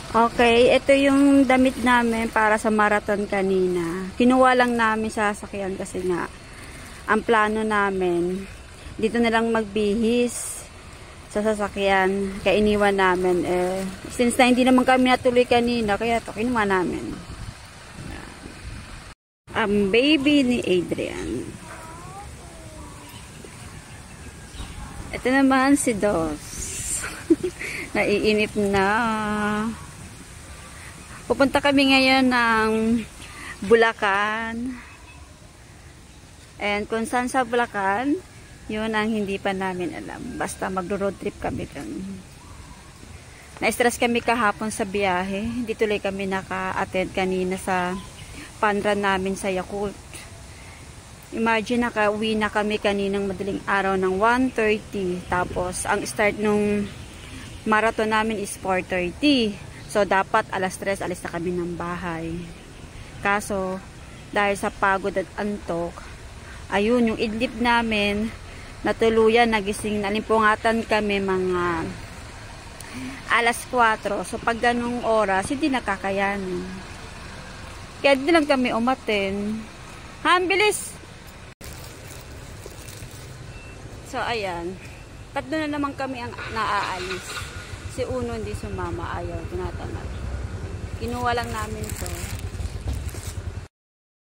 Okay, ito yung damit namin para sa marathon kanina. Kinuha lang namin sa sasakyan kasi nga ang plano namin dito na lang magbihis sa sasakyan. Kaya iniwan namin since na hindi naman kami natuloy kanina, kaya ito kinuha namin. Ang baby ni Adrian. Ito naman si Dos. Naiinip na. Pupunta kami ngayon ng Bulacan. And kung saan sa Bulacan, yun ang hindi pa namin alam. Basta magro-road trip kami dun. Na-stress kami kahapon sa biyahe. Hindi tuloy kami naka-attend kanina sa panran namin sa Yakult. Imagine, naka-uwi na kami kaninang madaling araw ng 1:30. Tapos, ang start nung marathon namin is 4:30. So, dapat alas 3, alis na kami ng bahay. Kaso, dahil sa pagod at antok, ayun, yung idlip namin, natuluyan, nagising, nalimpungatan kami mga alas 4. So, pag ganung oras, hindi nakakayanin. Kaya di lang kami umaten. Bilis! So, ayan. Tatlo na naman kami ang naaalis. Si Uno hindi sumama, ayaw, tinatamad. Kinuha lang namin to.